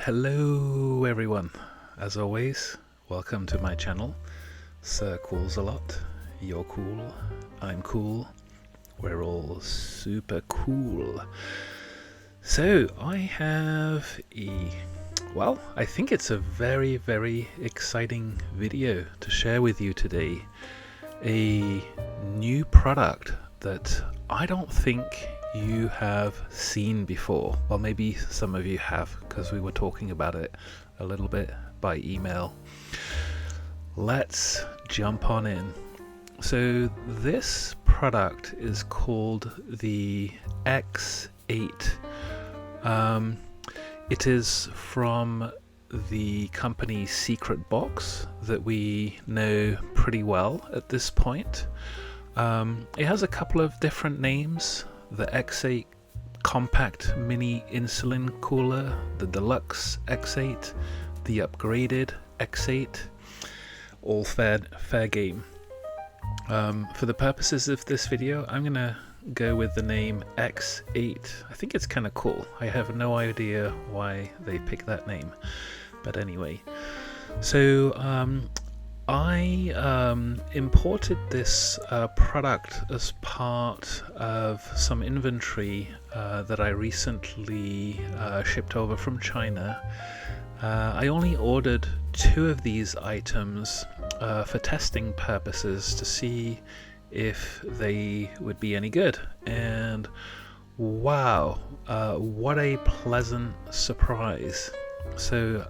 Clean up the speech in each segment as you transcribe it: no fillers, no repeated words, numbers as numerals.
Hello everyone, as always, welcome to my channel. Sir Cools a lot, you're cool, I'm cool, we're all super cool. So I have I think it's a very exciting video to share with you today. A new product that I don't think you have seen before. Well, maybe some of you have, because we were talking about it a little bit by email. Let's jump on in. So this product is called the X8. It is from the company Secret Box that we know pretty well at this point. It has a couple of different names: the X8 Compact Mini Insulin Cooler, the Deluxe X8, the upgraded X8, all fair game. For the purposes of this video, I'm gonna go with the name X8. I think it's kind of cool. I have no idea why they picked that name, but anyway. So I imported this product as part of some inventory that I recently shipped over from China. I only ordered 2 of these items for testing purposes to see if they would be any good, and wow, what a pleasant surprise. So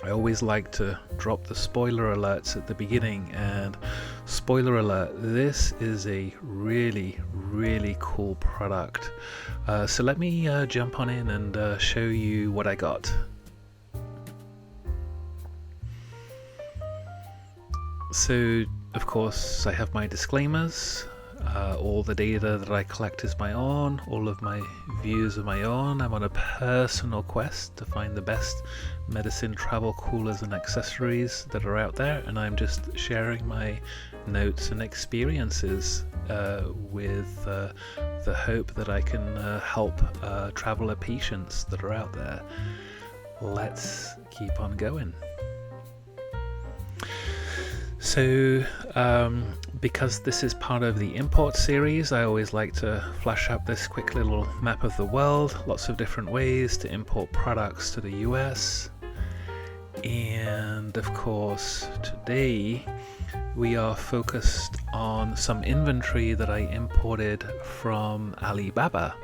I always like to drop the spoiler alerts at the beginning, and spoiler alert, this is a really cool product. So let me jump on in and show you what I got. So of course I have my disclaimers. All the data that I collect is my own, all of my views are my own. I'm on a personal quest to find the best medicine travel coolers and accessories that are out there, and I'm just sharing my notes and experiences with the hope that I can help traveler patients that are out there. Let's keep on going. So because this is part of the import series, I always like to flash up this quick little map of the world. Lots of different ways to import products to the US. And of course today we are focused on some inventory that I imported from Alibaba,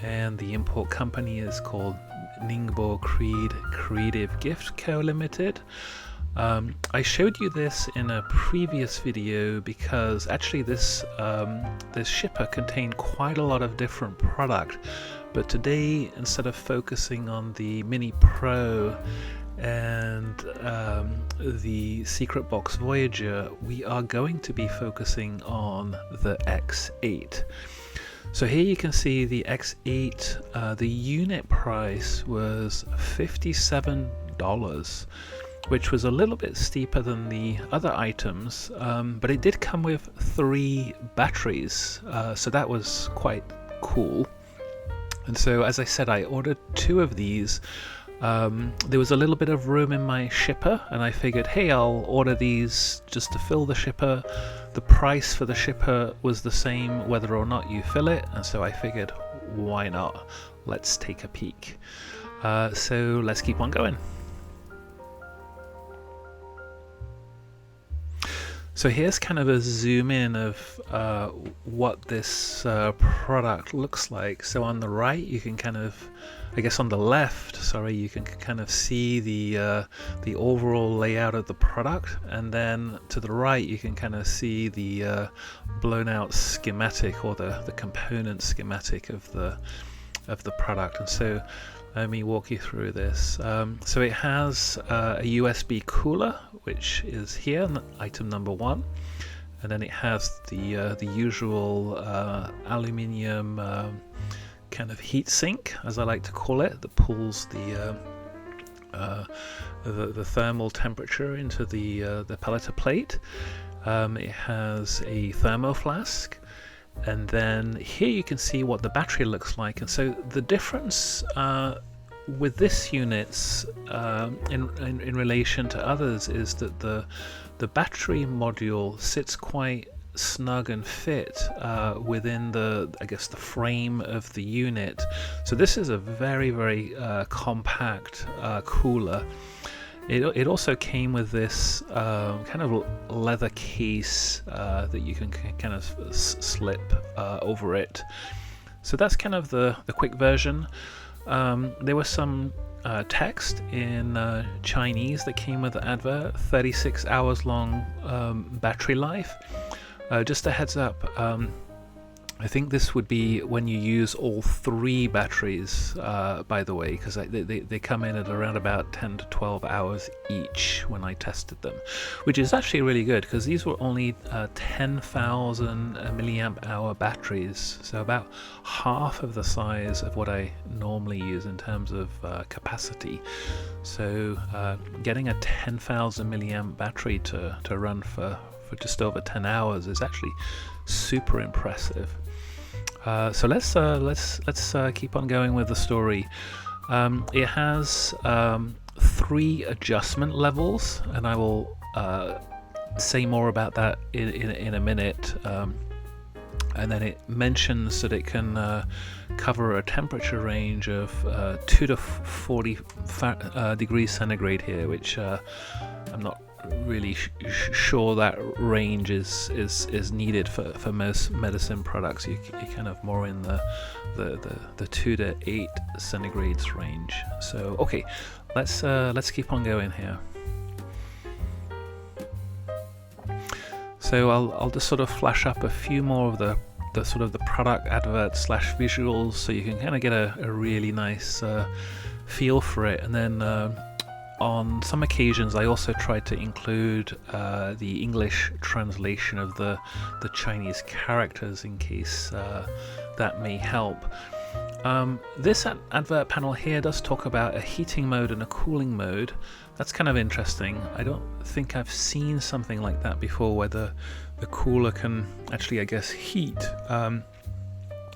and the import company is called Ningbo Creed Creative Gift Co. Limited. I showed you this in a previous video because actually this shipper contained quite a lot of different product, but today, instead of focusing on the Mini Pro and the Secret Box Voyager, we are going to be focusing on the X8. So here you can see the X8, the unit price was $57, which was a little bit steeper than the other items, but it did come with 3 batteries, so that was quite cool. And so, as I said, I ordered 2 of these. There was a little bit of room in my shipper, and I figured, hey, I'll order these just to fill the shipper. The price for the shipper was the same whether or not you fill it, and so I figured, why not? Let's take a peek. So let's keep on going. So here's kind of a zoom in of what this product looks like. So on the right, you can kind of, I guess on the left, sorry, you can kind of see the overall layout of the product, and then to the right, you can kind of see the blown out schematic, or the component schematic of the product. And so let me walk you through this. So it has a USB cooler, which is here, item number 1, and then it has the usual aluminium kind of heat sink, as I like to call it, that pulls the thermal temperature into the pelleter plate. It has a thermo flask. And then here you can see what the battery looks like, and so the difference with this unit's in relation to others is that the battery module sits quite snug and fit within the frame of the unit. So this is a very compact cooler. It also came with this kind of leather case that you can kind of slip over it. So that's kind of the quick version. There was some text in Chinese that came with the advert, 36 hours long battery life. Just a heads up, I think this would be when you use all 3 batteries, by the way, because they come in at around about 10 to 12 hours each when I tested them, which is actually really good because these were only 10,000 milliamp hour batteries, so about half of the size of what I normally use in terms of capacity. So getting a 10,000 milliamp battery to run for just over 10 hours is actually super impressive. So let's keep on going with the story. It has 3 adjustment levels, and I will say more about that in a minute. And then it mentions that it can cover a temperature range of 2 to 40 degrees centigrade here, which I'm not really sure that range is needed for most medicine products. You're kind of more in the 2 to 8 centigrades range. So okay, let's keep on going here. So I'll just sort of flash up a few more of the sort of the product advert / visuals, so you can kind of get a really nice feel for it. And then on some occasions I also tried to include the English translation of the Chinese characters in case that may help. This advert panel here does talk about a heating mode and a cooling mode. That's kind of interesting. I don't think I've seen something like that before, where the cooler can actually, I guess, heat.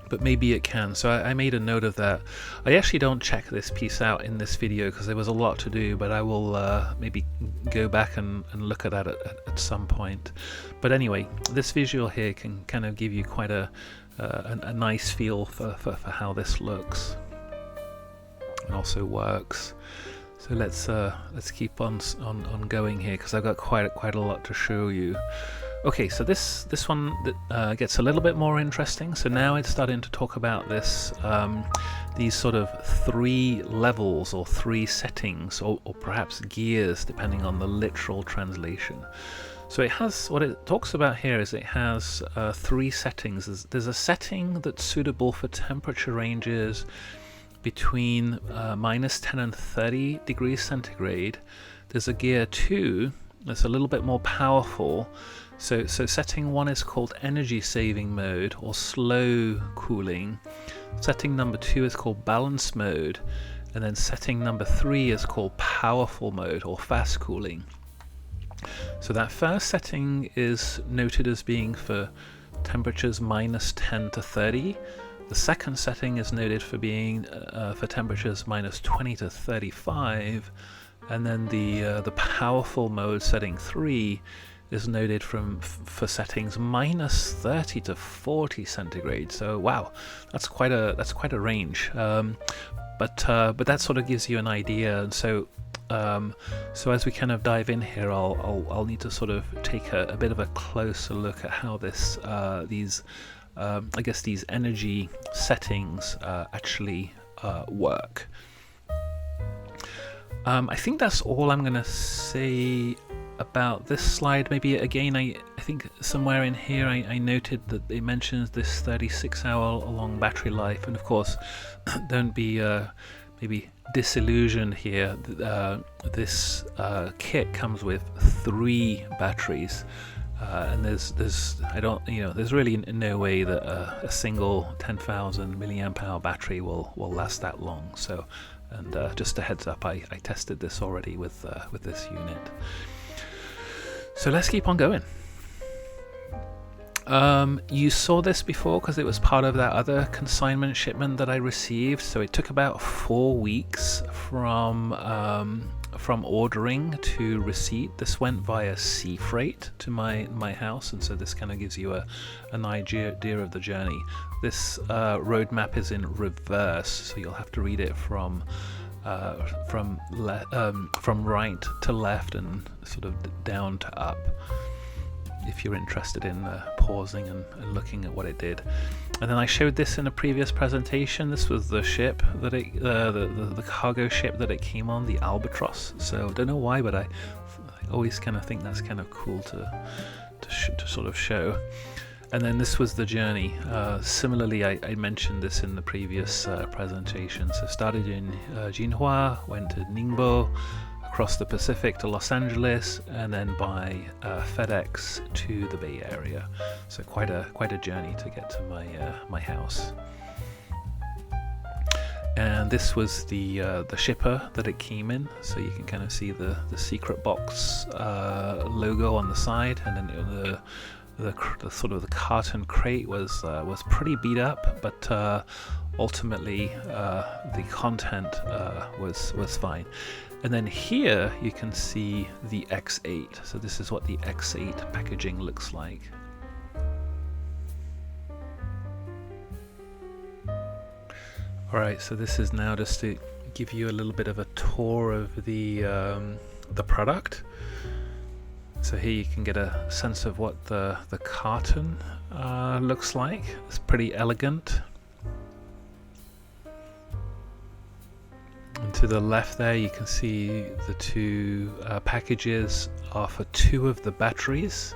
But maybe it can, so I made a note of that. I actually don't check this piece out in this video because there was a lot to do, but I will maybe go back and look at that at some point. But anyway, this visual here can kind of give you quite a nice feel for how this looks and also works. So let's keep on going here because I've got quite a lot to show you. Okay, so this one gets a little bit more interesting. So now it's starting to talk about this these sort of 3 levels or 3 settings or perhaps gears, depending on the literal translation. So it has, what it talks about here is it has 3 settings. There's a setting that's suitable for temperature ranges between -10 and 30 degrees centigrade. There's a gear 2 that's a little bit more powerful. So setting 1 is called energy saving mode or slow cooling. Setting number 2 is called balance mode, and then setting number 3 is called powerful mode or fast cooling. So that first setting is noted as being for temperatures -10 to 30. The second setting is noted for being for temperatures -20 to 35, and then the powerful mode setting 3 is noted for settings -30 to 40 centigrade. So wow, that's quite a range. But that sort of gives you an idea. And so as we kind of dive in here, I'll need to sort of take a bit of a closer look at how these I guess these energy settings actually work. I think that's all I'm gonna say about this slide. Maybe again, I think somewhere in here I noted that it mentions this 36-hour long battery life, and of course don't be maybe disillusioned here. This kit comes with 3 batteries, and there's really no way that a single 10,000 milliamp hour battery will last that long. So, and just a heads up, I tested this already with this unit. So let's keep on going. You saw this before because it was part of that other consignment shipment that I received. So it took about 4 weeks from ordering to receipt. This went via sea freight to my house, and so this kind of gives you an idea of the journey. This roadmap is in reverse, so you'll have to read it from right to left and sort of down to up, if you're interested in pausing and looking at what it did. And then I showed this in a previous presentation. This was the ship that the cargo ship that it came on, the Albatross. So I don't know why, but I always kind of think that's kind of cool to sort of show. And then this was the journey. Similarly, I mentioned this in the previous presentation. So started in Jinhua, went to Ningbo, across the Pacific to Los Angeles, and then by FedEx to the Bay Area. So quite a journey to get to my house. And this was the shipper that it came in. So you can kind of see the secret box logo on the side, and then the sort of the carton crate was pretty beat up, but ultimately the content was fine. And then here you can see the X8. So this is what the X8 packaging looks like. Alright, so this is now just to give you a little bit of a tour of the product. So here you can get a sense of what the carton looks like. It's pretty elegant. And to the left there you can see the two packages are for 2 of the batteries.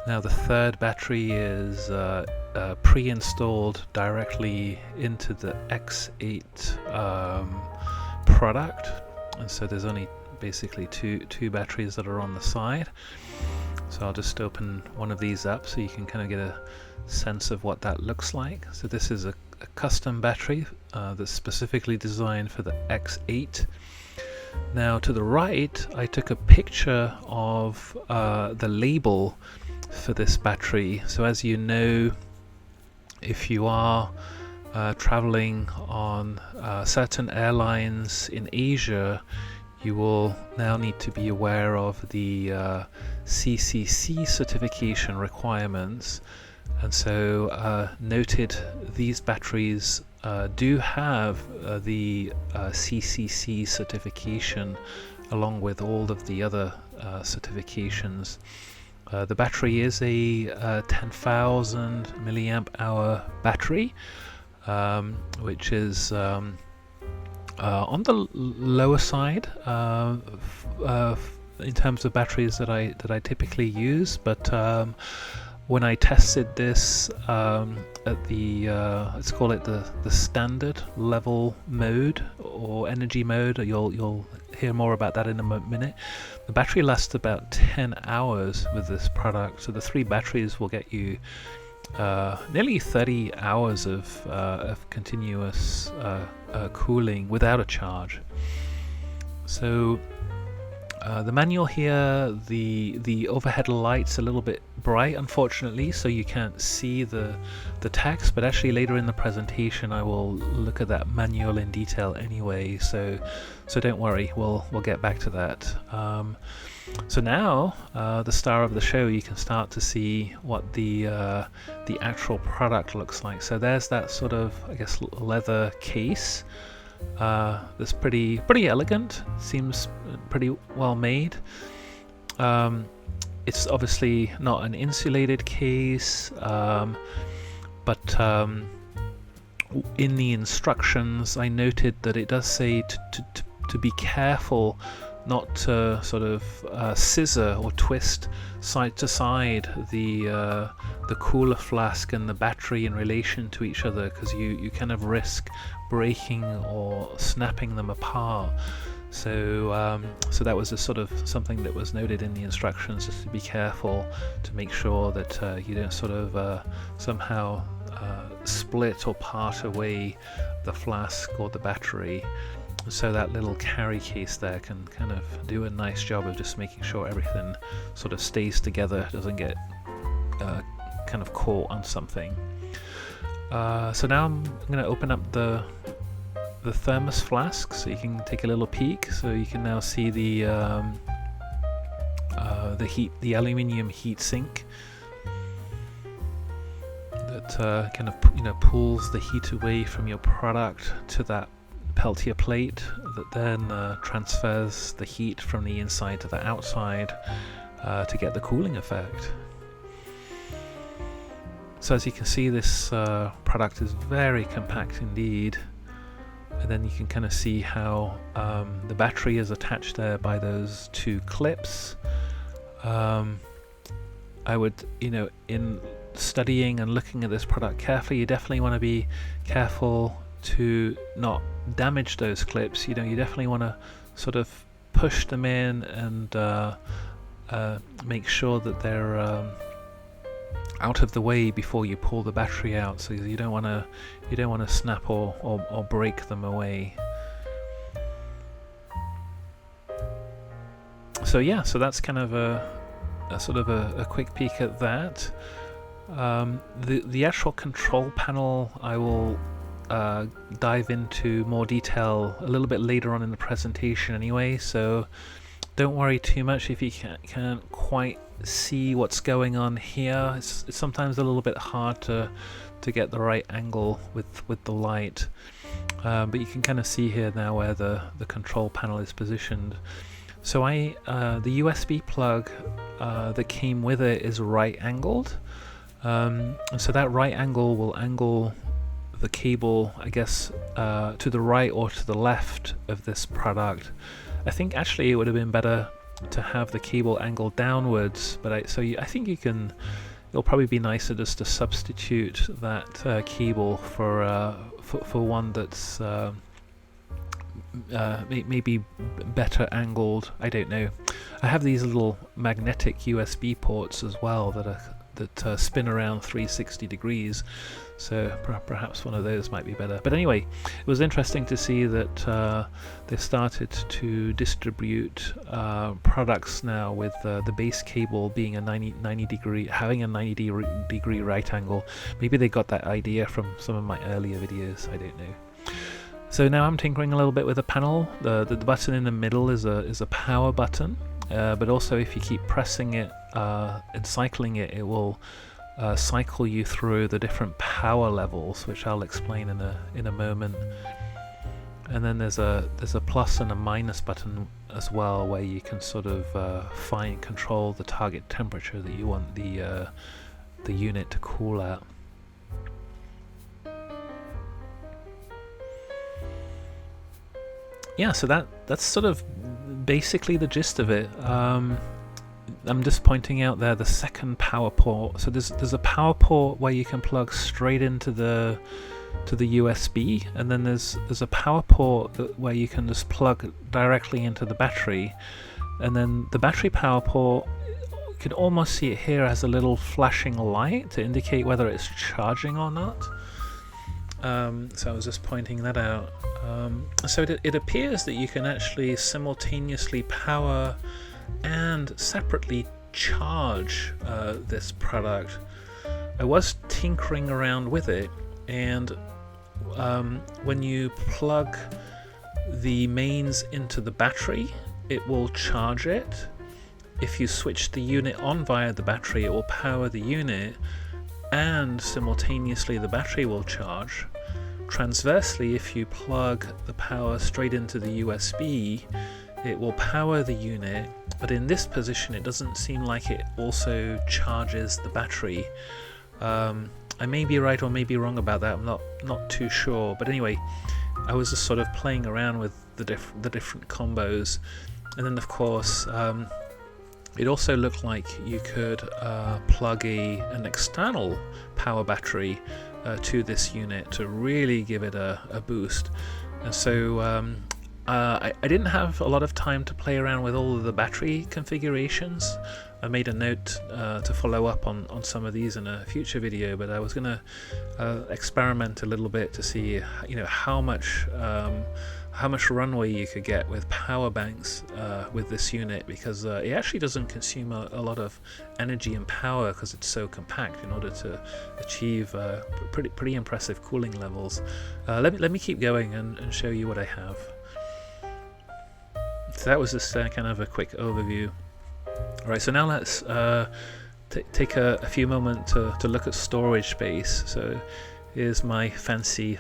Now the third battery is pre-installed directly into the X8 product, and so there's only basically two batteries that are on the side. So I'll just open one of these up so you can kind of get a sense of what that looks like. So this is a custom battery that's specifically designed for the X8. Now to the right I took a picture of the label for this battery. So as you know, if you are traveling on certain airlines in Asia, you will now need to be aware of the CCC certification requirements. And so noted these batteries do have the CCC certification along with all of the other certifications. The battery is a 10,000 milliamp hour battery, which is on the lower side in terms of batteries that I typically use, but when I tested this at the let's call it the standard level mode or energy mode, you'll hear more about that in a minute. The battery lasts about 10 hours with this product, so the 3 batteries will get you nearly 30 hours of continuous cooling without a charge. So the manual here, the overhead light's a little bit bright unfortunately, so you can't see the text, but actually later in the presentation I will look at that manual in detail anyway, so don't worry, we'll get back to that. So now the star of the show, you can start to see what the actual product looks like. So there's that sort of, I guess, leather case. That's pretty elegant, seems pretty well made. It's obviously not an insulated case, but in the instructions I noted that it does say to be careful not to sort of scissor or twist side to side the cooler flask and the battery in relation to each other, because you kind of risk breaking or snapping them apart. So that was a sort of something that was noted in the instructions, just to be careful to make sure that you don't sort of somehow split or part away the flask or the battery. So that little carry case there can kind of do a nice job of just making sure everything sort of stays together, doesn't get kind of caught on something. So now I'm going to open up the thermos flask so you can take a little peek. So you can now see the aluminium heat sink that kind of pulls the heat away from your product to that Peltier plate that then transfers the heat from the inside to the outside to get the cooling effect. So as you can see, this product is very compact indeed, and then you can kind of see how the battery is attached there by those two clips. I would, in studying and looking at this product carefully, you definitely want to be careful to not damage those clips. You definitely want to sort of push them in and make sure that they're out of the way before you pull the battery out, so you don't want to snap or break them away. So yeah, so that's kind of a quick peek at that. The actual control panel I will dive into more detail a little bit later on in the presentation anyway, so don't worry too much if you can't quite see what's going on here. It's sometimes a little bit hard to get the right angle with the light, but you can kind of see here now where the control panel is positioned. So the USB plug that came with it is right angled, and so that right angle will angle the cable, I guess, to the right or to the left of this product. I think actually it would have been better to have the cable angled downwards, but I think it'll probably be nicer just to substitute that cable for one that's maybe better angled. I don't know. I have these little magnetic USB ports as well that spin around 360 degrees, so perhaps one of those might be better. But anyway, it was interesting to see that they started to distribute products now with the base cable being a 90 degree, having a 90 degree right angle. Maybe they got that idea from some of my earlier videos, I don't know. So now I'm tinkering a little bit with the panel. The button in the middle is a power button, but also if you keep pressing it and cycling it, it will cycle you through the different power levels, which I'll explain in a moment. And then there's a plus and a minus button as well, where you can sort of fine control the target temperature that you want the unit to cool at. Yeah, so that's sort of basically the gist of it. I'm just pointing out there the second power port. So there's a power port where you can plug straight into the USB, and then there's a power port where you can just plug directly into the battery, and then the battery power port, you can almost see it here as a little flashing light to indicate whether it's charging or not. So I was just pointing that out. So it appears that you can actually simultaneously power and separately charge this product. I was tinkering around with it, and when you plug the mains into the battery, it will charge it. If you switch the unit on via the battery, it will power the unit, and simultaneously the battery will charge. Transversely, if you plug the power straight into the USB, it will power the unit, but in this position it doesn't seem like it also charges the battery. I may be right or may be wrong about that, I'm not too sure, but anyway, I was just sort of playing around with the different combos. And then of course it also looked like you could plug an external power battery to this unit to really give it a boost. And so I didn't have a lot of time to play around with all of the battery configurations, I made a note to follow up on some of these in a future video, but I was going to experiment a little bit to see, how much runway you could get with power banks with this unit, because it actually doesn't consume a lot of energy and power because it's so compact in order to achieve pretty impressive cooling levels. Let me keep going and show you what I have. So that was just kind of a quick overview. Alright, so now let's take a few moments to look at storage space. So here's my fancy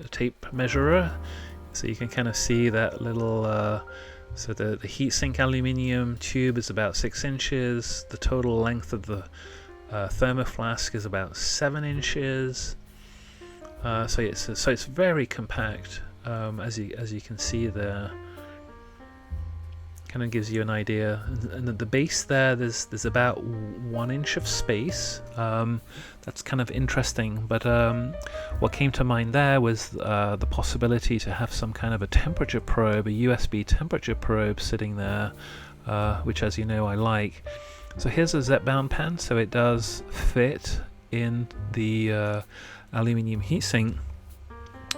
tape measurer. So you can kind of see that little, so the heatsink aluminium tube is about 6 inches. The total length of the thermo flask is about 7 inches. So it's very compact, as you can see there. Kind of gives you an idea. And at the base there's about 1 inch of space. That's kind of interesting, but what came to mind there was the possibility to have some kind of a temperature probe, a USB temperature probe sitting there, which, as you know, I like. So here's a Z-bound pen, so it does fit in the aluminium heatsink,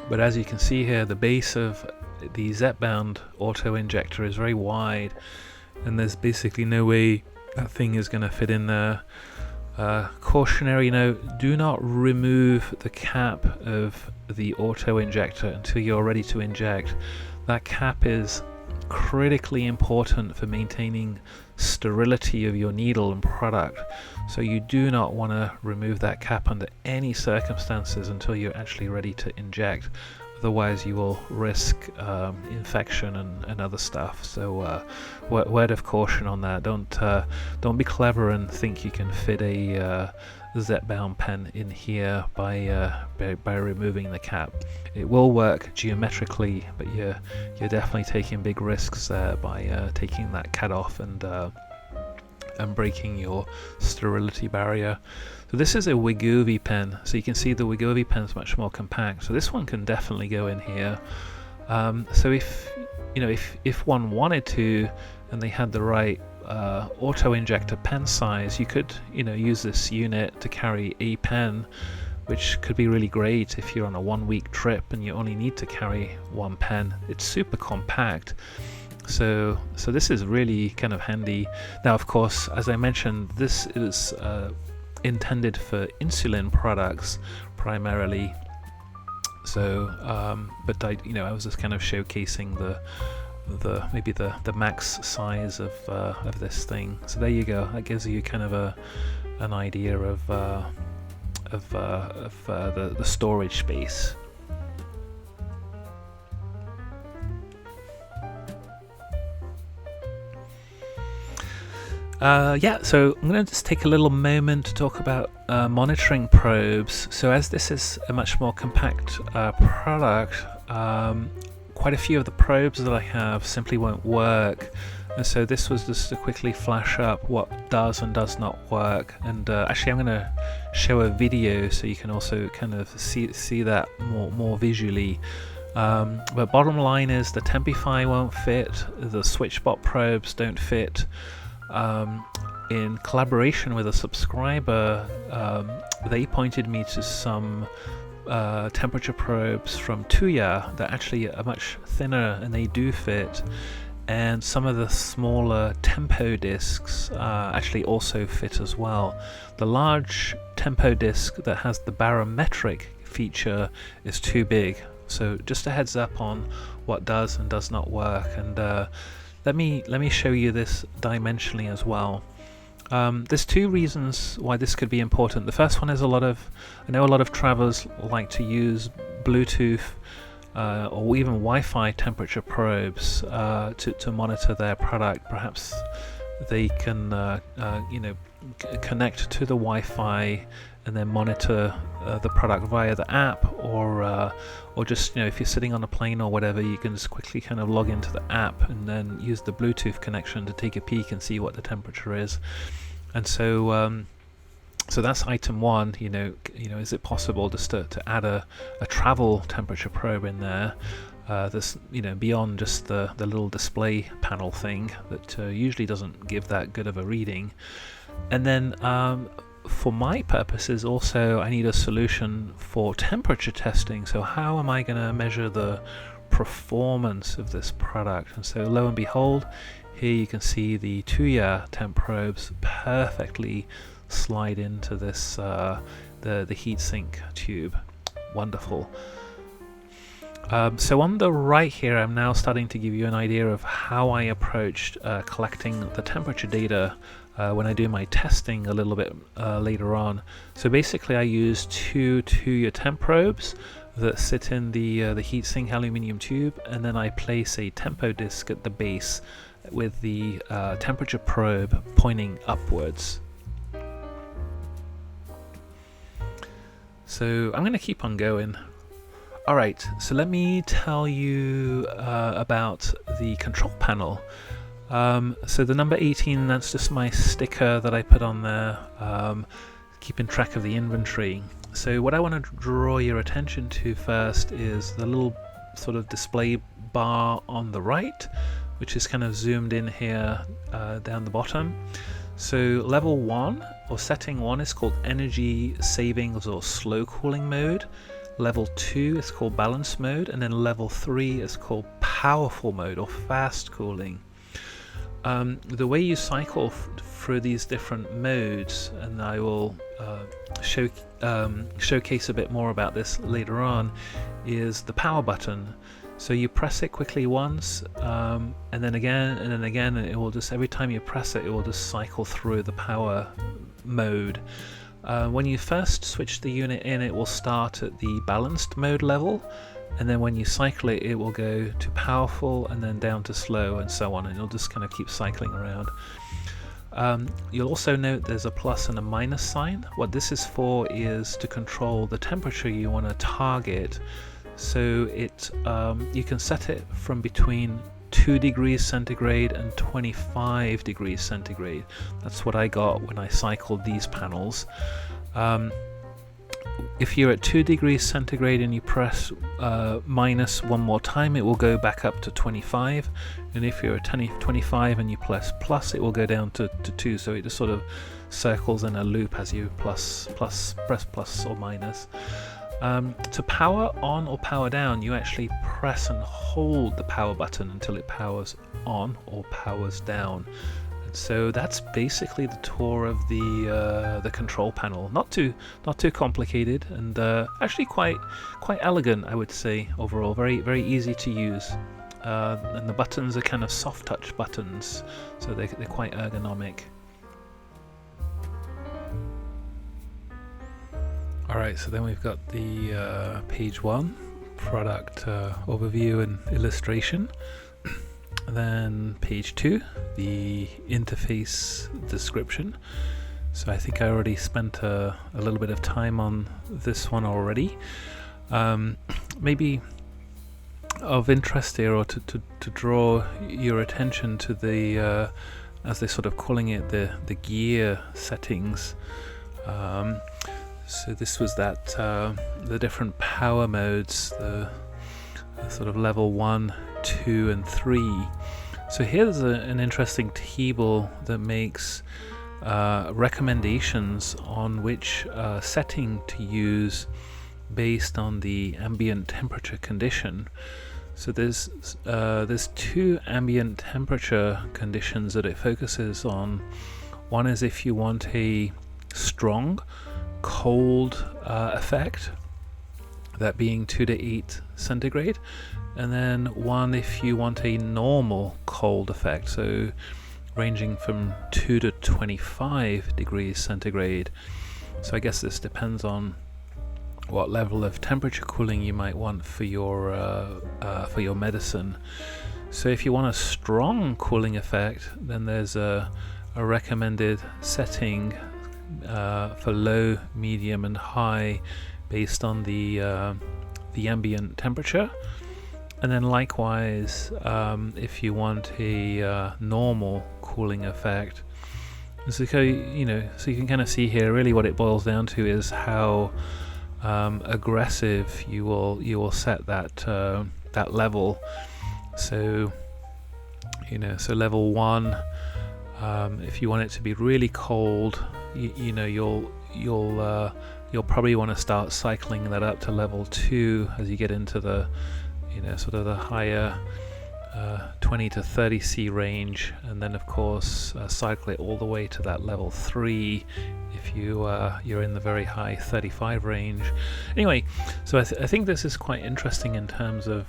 but as you can see here, the base of the Z-bound auto injector is very wide, and there's basically no way that thing is going to fit in there. Cautionary note: do not remove the cap of the auto injector until you're ready to inject. That cap is critically important for maintaining sterility of your needle and product, so you do not want to remove that cap under any circumstances until you're actually ready to inject. Otherwise you will risk infection and other stuff. So word of caution on that. Don't be clever and think you can fit a Z-bound pen in here by removing the cap. It will work geometrically, but you're definitely taking big risks there by taking that cap off and breaking your sterility barrier. So this is a Wegovy pen, so you can see the Wegovy pen is much more compact, so this one can definitely go in here. So if one wanted to, and they had the right auto injector pen size, you could use this unit to carry a pen, which could be really great if you're on a 1-week trip and you only need to carry one pen. It's super compact. So this is really kind of handy. Now, of course, as I mentioned, this is intended for insulin products primarily. So, but I was just kind of showcasing maybe the max size of this thing. So there you go. That gives you kind of an idea of the storage space. So I'm going to just take a little moment to talk about monitoring probes. So as this is a much more compact product, quite a few of the probes that I have simply won't work. And so this was just to quickly flash up what does and does not work. And actually I'm going to show a video so you can also kind of see that more visually. But bottom line is the Tempify won't fit, the SwitchBot probes don't fit. In collaboration with a subscriber, they pointed me to some temperature probes from Tuya that actually are much thinner and they do fit, and some of the smaller tempo discs actually also fit as well. The large tempo disc that has the barometric feature is too big, so just a heads up on what does and does not work. And let me show you this dimensionally as well. There's two reasons why this could be important. The first one is I know a lot of travelers like to use Bluetooth or even Wi-Fi temperature probes to monitor their product. Perhaps they can connect to the Wi-Fi and then monitor the product via the app, or just if you're sitting on a plane or whatever, you can just quickly kind of log into the app and then use the Bluetooth connection to take a peek and see what the temperature is. And so that's item one. Is it possible just to add a travel temperature probe in there? this, beyond just the little display panel thing that usually doesn't give that good of a reading. And then for my purposes also, I need a solution for temperature testing. So how am I going to measure the performance of this product? And so lo and behold, here you can see the Tuya temp probes perfectly slide into this the heatsink tube. Wonderful. So on the right here, I'm now starting to give you an idea of how I approached collecting the temperature data when I do my testing a little bit later on. So basically I use two Tuya temp probes that sit in the heatsink aluminium tube, and then I place a tempo disc at the base with the temperature probe pointing upwards. So I'm going to keep on going. Alright, so let me tell you about the control panel. So the number 18, that's just my sticker that I put on there, keeping track of the inventory. So what I want to draw your attention to first is the little sort of display bar on the right, which is kind of zoomed in here down the bottom. So level 1 or setting 1 is called energy savings or slow cooling mode. Level 2 is called balance mode, and then level 3 is called powerful mode or fast cooling. The way you cycle through these different modes, and I will showcase a bit more about this later on, is the power button. So you press it quickly once, and then again, and it will just, every time you press it, it will just cycle through the power mode. When you first switch the unit in, it will start at the balanced mode level, and then when you cycle it, it will go to powerful and then down to slow and so on, and you'll just kind of keep cycling around. You'll also note there's a plus and a minus sign. What this is for is to control the temperature you want to target. So you can set it from between 2 degrees centigrade and 25 degrees centigrade. That's what I got when I cycled these panels. If you're at 2 degrees centigrade and you press minus one more time, it will go back up to 25. And if you're at 25 and you press plus, it will go down to 2. So it just sort of circles in a loop as you press plus or minus. To power on or power down, you actually press and hold the power button until it powers on or powers down. And so that's basically the tour of the control panel. Not too complicated, and actually quite elegant, I would say. Overall, very easy to use. And the buttons are kind of soft touch buttons, so they're quite ergonomic. Alright, so then we've got the page 1, product overview and illustration. And then page 2, the interface description. So I think I already spent a little bit of time on this one already. Maybe of interest here, or to draw your attention to the, as they're sort of calling it, the gear settings. So this was that the different power modes, the sort of level 1, 2 and 3. So here's an interesting table that makes recommendations on which setting to use based on the ambient temperature condition. So there's 2 ambient temperature conditions that it focuses on. One is if you want a strong cold effect, that being 2 to 8 centigrade, and then one if you want a normal cold effect, so ranging from 2 to 25 degrees centigrade. So I guess this depends on what level of temperature cooling you might want for your medicine. So if you want a strong cooling effect, then there's a recommended setting for low, medium and high based on the ambient temperature. And then likewise, if you want a normal cooling effect, so you can kind of see here really what it boils down to is how aggressive you will set that that level. So so level 1, if you want it to be really cold, you'll probably want to start cycling that up to level 2 as you get into the sort of the higher 20 to 30 C range, and then of course cycle it all the way to that level 3 if you're in the very high 35 range. Anyway, so I think this is quite interesting in terms of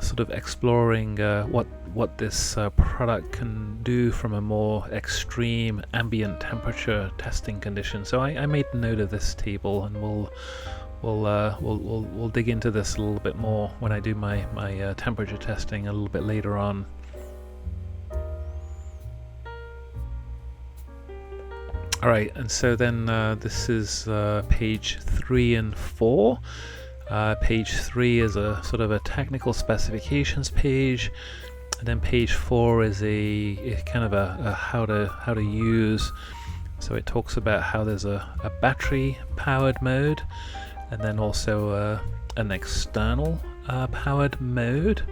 sort of exploring what this product can do from a more extreme ambient temperature testing condition. So I made note of this table, and we'll dig into this a little bit more when I do my temperature testing a little bit later on. Alright, and so then this is page 3 and 4. Page 3 is a sort of a technical specifications page, and then page 4 is a kind of a how to use. So it talks about how there's a battery powered mode, and then also an external powered mode.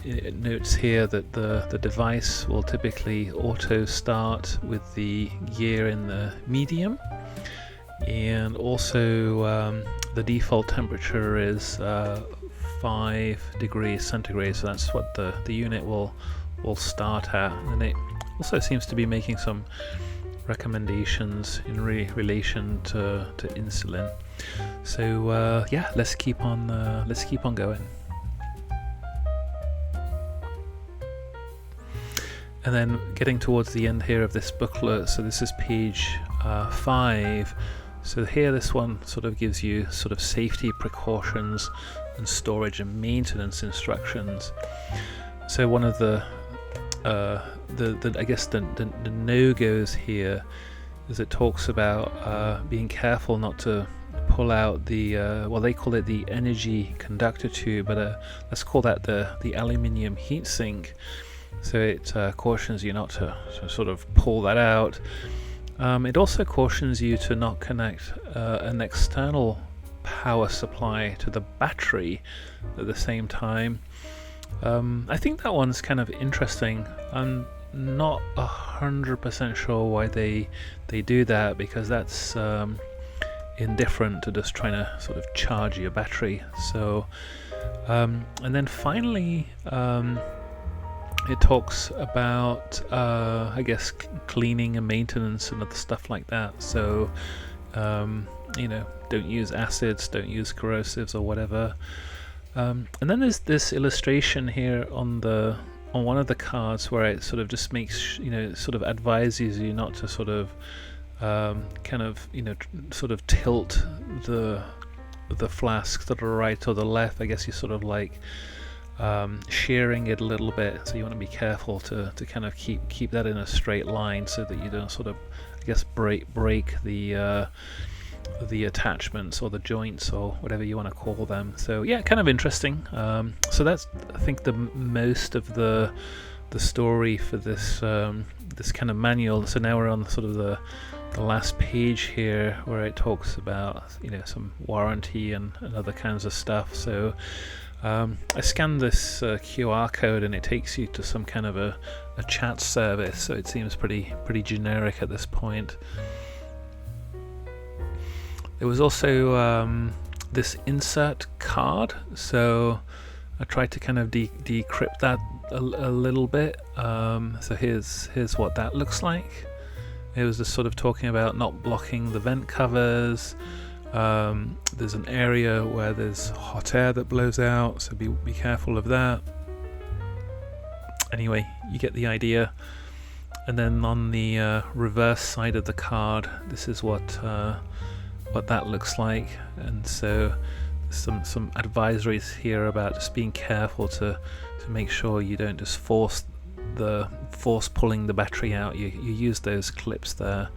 It notes here that the device will typically auto start with the gear in the medium, and also the default temperature is 5 degrees centigrade, so that's what the unit will start at. And it also seems to be making some recommendations in relation to insulin. So yeah, let's keep on going. And then getting towards the end here of this booklet, so this is page 5. So here, this one sort of gives you sort of safety precautions and storage and maintenance instructions. So one of the I guess the no-goes here is it talks about being careful not to pull out the well, they call it the energy conductor tube, but let's call that the aluminium heatsink. So it cautions you not to sort of pull that out. It also cautions you to not connect an external power supply to the battery at the same time. I think that one's kind of interesting. I'm not 100% sure why they do that, because that's indifferent to just trying to sort of charge your battery. So and then finally it talks about I guess cleaning and maintenance and other stuff like that. So don't use acids, don't use corrosives or whatever. And then there's this illustration here on one of the cards where it sort of just makes sort of advises you not to sort of sort of tilt the flask to the right or the left. I guess you're sort of like shearing it a little bit, so you want to be careful to kind of keep that in a straight line so that you don't sort of, I guess, break the attachments or the joints or whatever you want to call them. So yeah, kind of interesting. So that's, I think, the most of the story for this this kind of manual. So now we're on sort of the last page here, where it talks about some warranty and other kinds of stuff. So I scanned this QR code, and it takes you to some kind of a chat service, so it seems pretty generic at this point. There was also this insert card, so I tried to kind of decrypt that a little bit. So here's what that looks like. It was just sort of talking about not blocking the vent covers. There's an area where there's hot air that blows out, so be careful of that. Anyway, you get the idea. And then on the reverse side of the card, this is what that looks like. And so there's some advisories here about just being careful to make sure you don't just force pulling the battery out. You use those clips there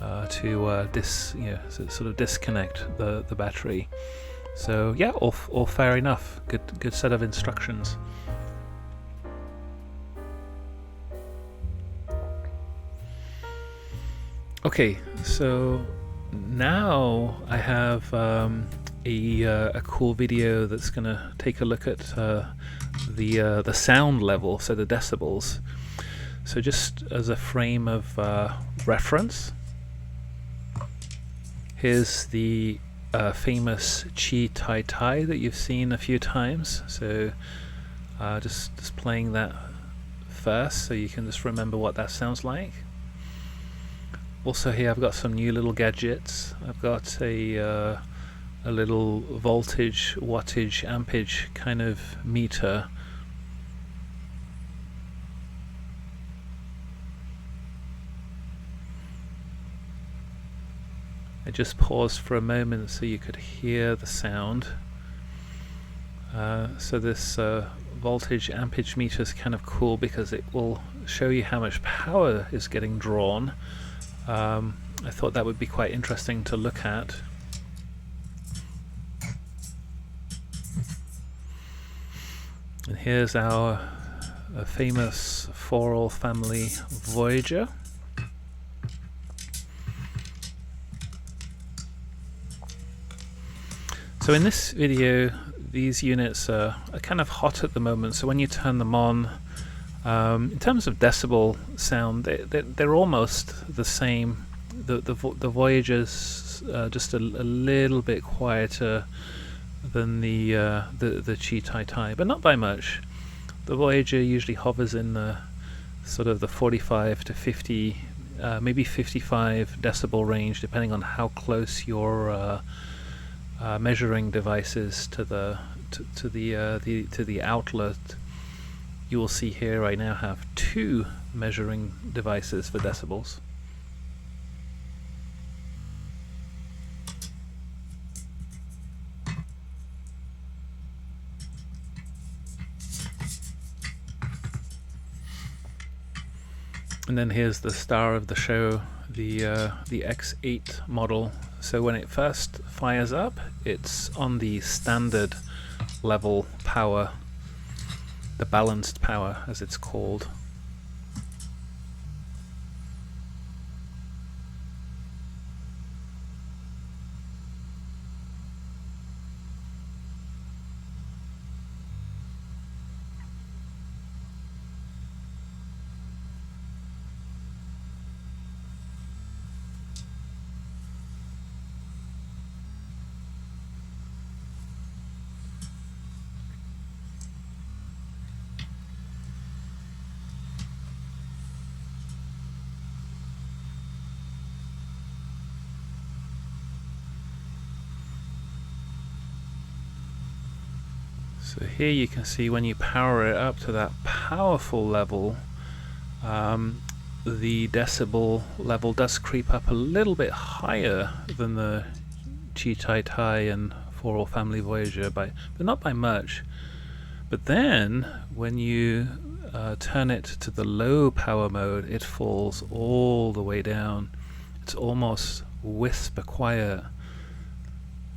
to sort of disconnect the battery. So yeah, all fair enough. Good set of instructions. Okay, so now I have a cool video that's going to take a look at the sound level, so the decibels. So just as a frame of reference, here's the famous Chi Tai Tai that you've seen a few times. So just playing that first so you can just remember what that sounds like. Also here I've got some new little gadgets. I've got a little voltage, wattage, ampage kind of meter. I just paused for a moment so you could hear the sound. So this voltage ampage meter is kind of cool because it will show you how much power is getting drawn. I thought that would be quite interesting to look at. And here's our famous 4-all family Voyager. So in this video, these units are kind of hot at the moment, so when you turn them on, in terms of decibel sound, they're almost the same. The Voyager's just a little bit quieter than the Chi Tai Tai, but not by much. The Voyager usually hovers in the sort of the 45 to 50, maybe 55 decibel range, depending on how close your measuring devices to the outlet. You will see here I now have 2 measuring devices for decibels. And then here's the star of the show, the X8 model. So when it first fires up, it's on the standard level power, the balanced power as it's called. So here you can see when you power it up to that powerful level, the decibel level does creep up a little bit higher than the Chi Tai Tai and 4-all family Voyager, but not by much. But then when you turn it to the low power mode, it falls all the way down. It's almost whisper quiet.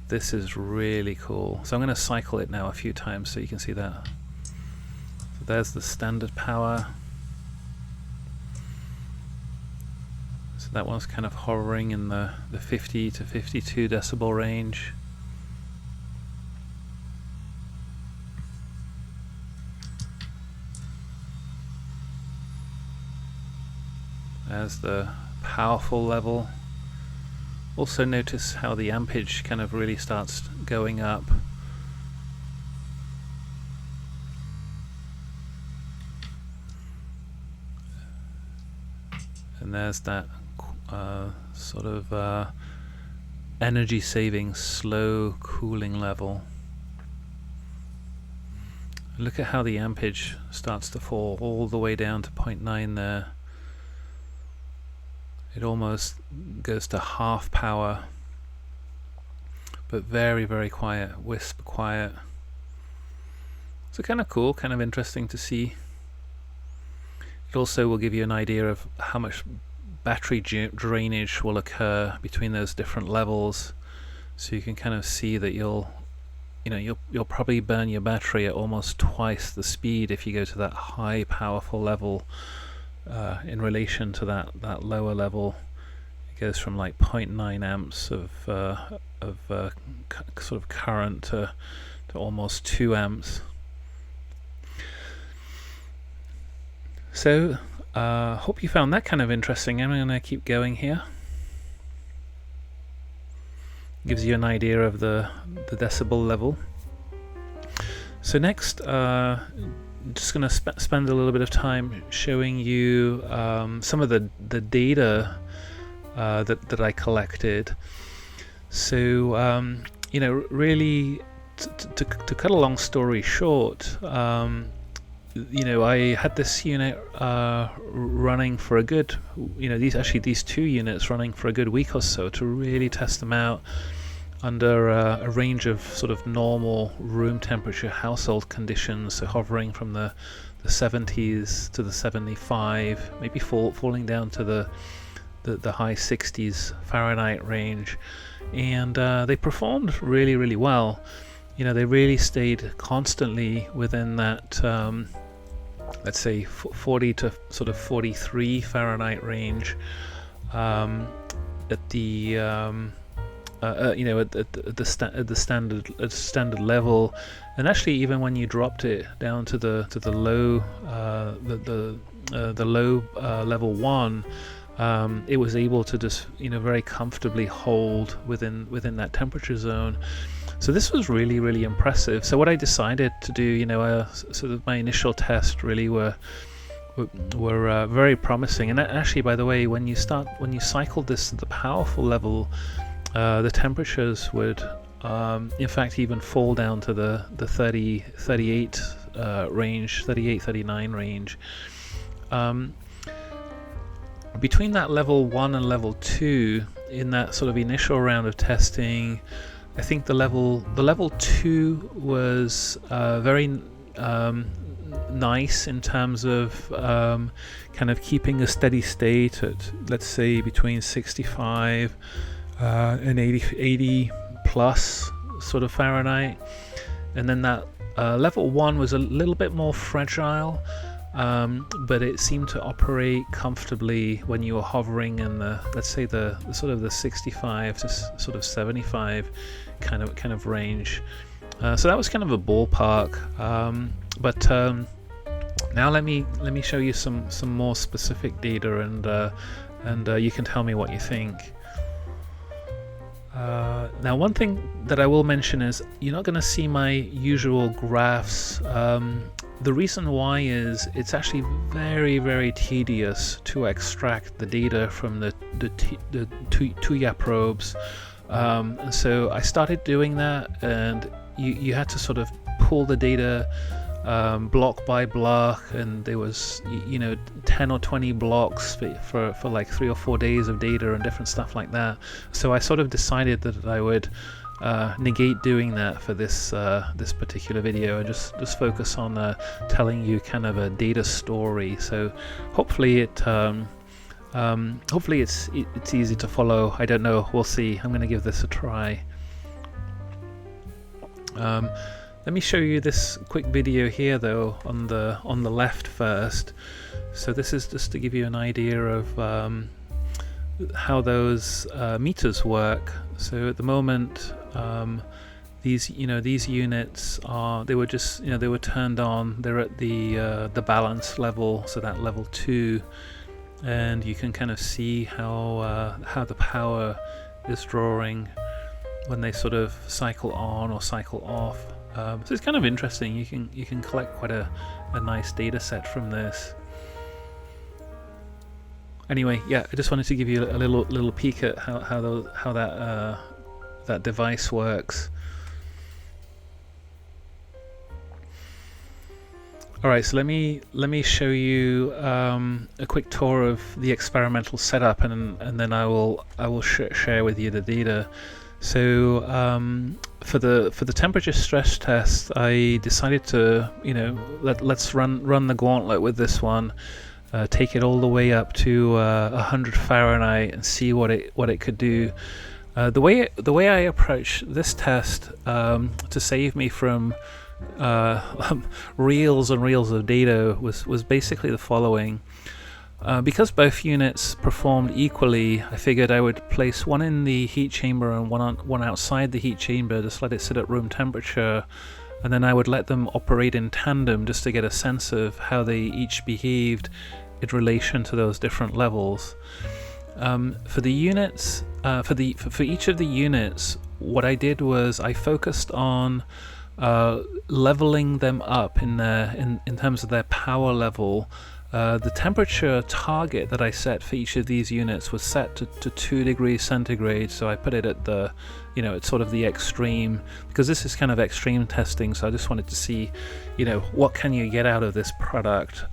This is really cool. So I'm going to cycle it now a few times so you can see that. So there's the standard power. So that one's kind of hovering in the 50 to 52 decibel range. There's the powerful level. Also notice how the ampage kind of really starts going up. And there's that sort of energy saving slow cooling level. Look at how the ampage starts to fall all the way down to 0.9 there. It almost goes to half power, but very, very quiet, whisper quiet. So kind of cool, kind of interesting to see. It also will give you an idea of how much battery drainage will occur between those different levels, so you can kind of see that you'll probably burn your battery at almost twice the speed if you go to that high powerful level. In relation to that lower level, it goes from like 0.9 amps of sort of current to almost 2 amps. So hope you found that kind of interesting. I'm going to keep going here. Gives you an idea of the decibel level. So next, just going to spend a little bit of time showing you some of the data that I collected. So really, to cut a long story short, I had this unit running for a good, these 2 units running for a good week or so to really test them out under a range of sort of normal room temperature household conditions, so hovering from the 70s to the 75, maybe falling down to the high 60s Fahrenheit range, and they performed really, really well. They really stayed constantly within that let's say 40 to sort of 43 Fahrenheit range at the at the standard level, and actually even when you dropped it down to the low low level 1, it was able to just very comfortably hold within that temperature zone. So this was really, really impressive. So what I decided to do, sort of my initial test really were very promising. And actually, by the way, when you cycled this to the powerful level, the temperatures would in fact even fall down to the 38 range, 38, 39 range. Between that level 1 and level 2, in that sort of initial round of testing, I think the level 2 was very nice in terms of kind of keeping a steady state at, let's say, between 65 and 80 plus sort of Fahrenheit. And then that level 1 was a little bit more fragile, but it seemed to operate comfortably when you were hovering in the, let's say, the sort of the 65 to sort of 75 kind of range. So that was kind of a ballpark. But now let me show you some more specific data, and you can tell me what you think. Now, one thing that I will mention is you're not going to see my usual graphs. The reason why is it's actually very, very tedious to extract the data from the Tuya probes. And so I started doing that, and you had to sort of pull the data block by block, and there was 10 or 20 blocks for like 3 or 4 days of data and different stuff like that. So I sort of decided that I would negate doing that for this particular video and just focus on telling you kind of a data story. So hopefully it's easy to follow. I don't know, we'll see. I'm going to give this a try. Let me show you this quick video here though on the left first. So this is just to give you an idea of how those meters work. So at the moment, these units they were turned on. They're at the balance level, so that level 2, and you can kind of see how the power is drawing when they sort of cycle on or cycle off. So it's kind of interesting. You can collect quite a nice data set from this. Anyway, yeah, I just wanted to give you a little peek at how that device works. All right, so let me show you a quick tour of the experimental setup, and then I will share with you the data. So for the temperature stress test, I decided to let's run the gauntlet with this one. Take it all the way up to 100 Fahrenheit and see what it could do. The way I approach this test to save me from reels and reels of data was basically the following. Because both units performed equally, I figured I would place one in the heat chamber and one outside the heat chamber, just let it sit at room temperature, and then I would let them operate in tandem just to get a sense of how they each behaved in relation to those different levels. For the units, for each of the units, what I did was I focused on leveling them up in terms of their power level. The temperature target that I set for each of these units was set to 2 degrees centigrade, so I put it at the, it's sort of the extreme, because this is kind of extreme testing, so I just wanted to see, what can you get out of this product.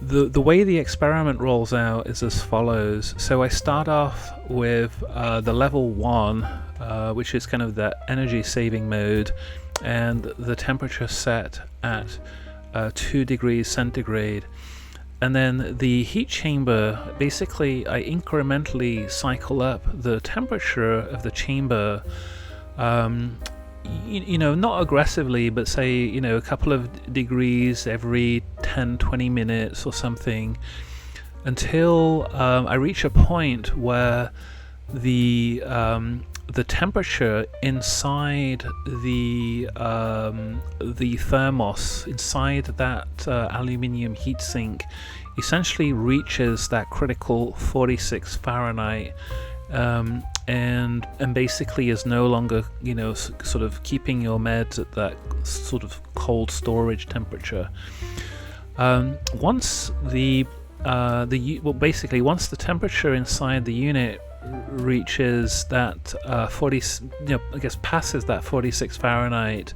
The way the experiment rolls out is as follows. So I start off with the level 1, which is kind of the energy saving mode, and the temperature set at 2 degrees centigrade. And then the heat chamber, basically I incrementally cycle up the temperature of the chamber, not aggressively, but say, a couple of degrees every 10-20 minutes or something, until I reach a point where the temperature inside the thermos, inside that aluminium heatsink, essentially reaches that critical 46 Fahrenheit, and basically is no longer, sort of keeping your meds at that sort of cold storage temperature. Once the temperature inside the unit reaches that passes that 46 Fahrenheit,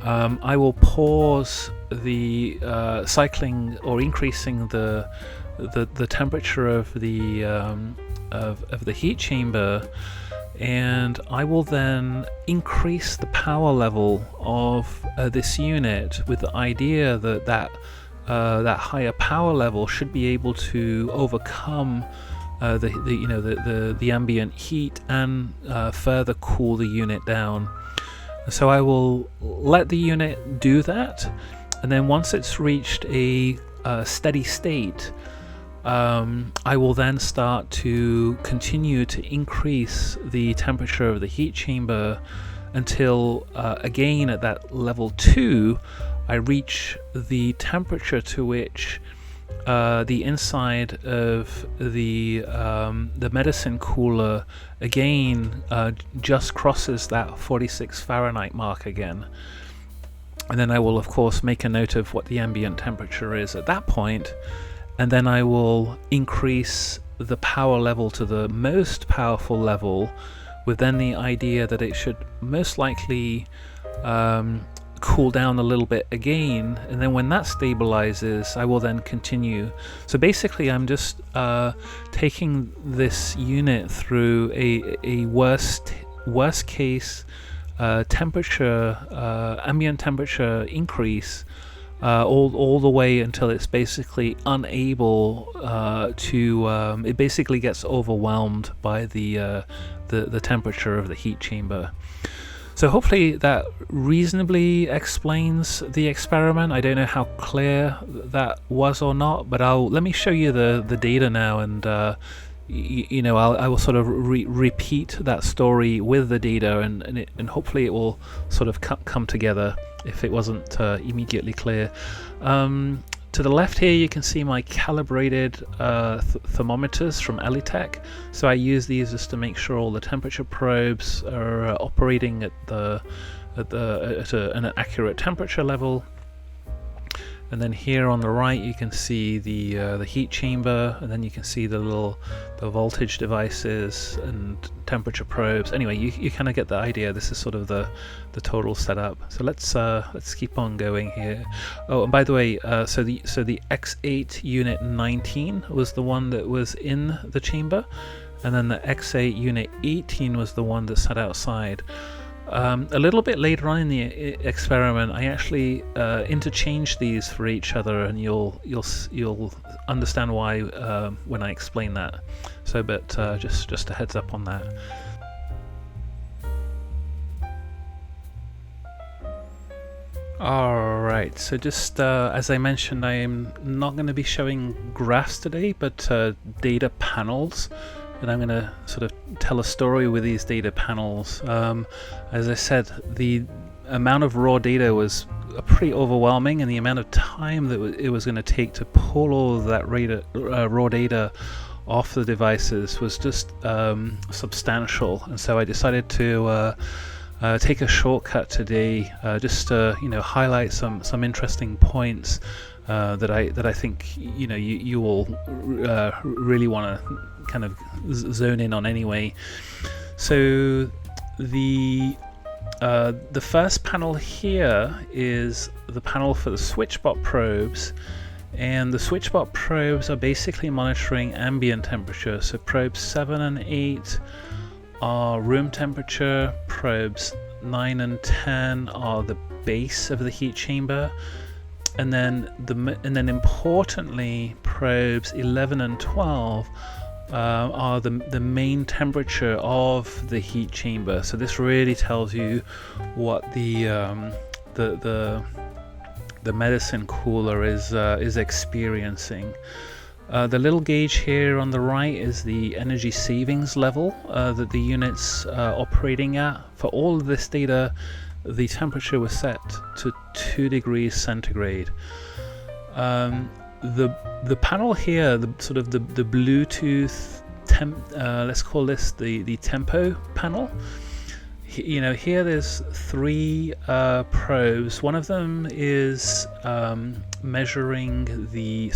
I will pause the cycling or increasing the temperature of the heat chamber, and I will then increase the power level of this unit with the idea that higher power level should be able to overcome the ambient heat and further cool the unit down. So I will let the unit do that, and then once it's reached a steady state, I will then start to continue to increase the temperature of the heat chamber until again at that level 2 I reach the temperature to which the inside of the medicine cooler again just crosses that 46 Fahrenheit mark again. And then I will of course make a note of what the ambient temperature is at that point, and then I will increase the power level to the most powerful level, with then the idea that it should most likely cool down a little bit again, and then when that stabilizes I will then continue. So basically I'm just taking this unit through a worst case temperature, ambient temperature increase, all the way until it's basically unable to it basically gets overwhelmed by the temperature of the heat chamber. So hopefully that reasonably explains the experiment. I don't know how clear that was or not, but let me show you the data now, and I will sort of repeat that story with the data, and hopefully it will sort of come together if it wasn't immediately clear. To the left here you can see my calibrated thermometers from Elitech. So I use these just to make sure all the temperature probes are operating at an accurate temperature level. And then here on the right you can see the heat chamber, and then you can see the voltage devices and temperature probes. Anyway, you kind of get the idea. This is sort of the total setup. So let's keep on going here. Oh, and by the way, so the X8 unit 19 was the one that was in the chamber, and then the X8 unit 18 was the one that sat outside. A little bit later on in the experiment, I actually interchanged these for each other, and you'll understand why when I explain that. So, but just a heads up on that. All right, so just as I mentioned, I am not going to be showing graphs today, but data panels. And I'm going to sort of tell a story with these data panels. As I said, the amount of raw data was pretty overwhelming, and the amount of time that it was going to take to pull all of that raw data off the devices was just substantial. And so I decided to take a shortcut today, just to highlight some interesting points that I think you all really want to kind of zone in on anyway. So the first panel here is the panel for the switchbot probes, and the switchbot probes are basically monitoring ambient temperature. So probes 7 and 8 are room temperature, probes 9 and 10 are the base of the heat chamber, and then importantly probes 11 and 12 are the main temperature of the heat chamber. So this really tells you what the medicine cooler is experiencing. The little gauge here on the right is the energy savings level that the unit's operating at. For all of this data, the temperature was set to 2 degrees centigrade. The panel here, the Bluetooth let's call this the tempo panel. Here there's 3 probes. One of them is measuring the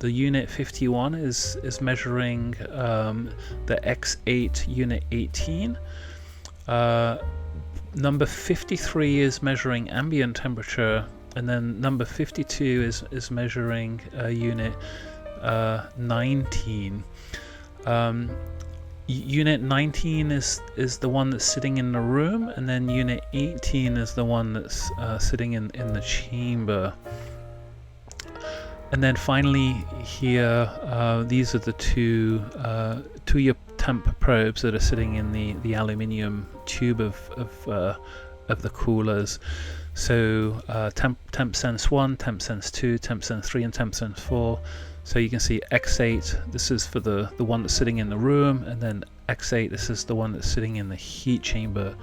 unit 51 is measuring the X8 unit 18. Number 53 is measuring ambient temperature, and then number 52 is measuring unit 19. Unit 19 is the one that's sitting in the room, and then unit 18 is the one that's sitting in the chamber. And then finally here, these are the two year temp probes that are sitting in the aluminium tube of the coolers. So temp sense 1, temp sense 2, temp sense 3, and temp sense 4. So you can see X8, this is for the one that's sitting in the room, and then X8, this is the one that's sitting in the heat chamber.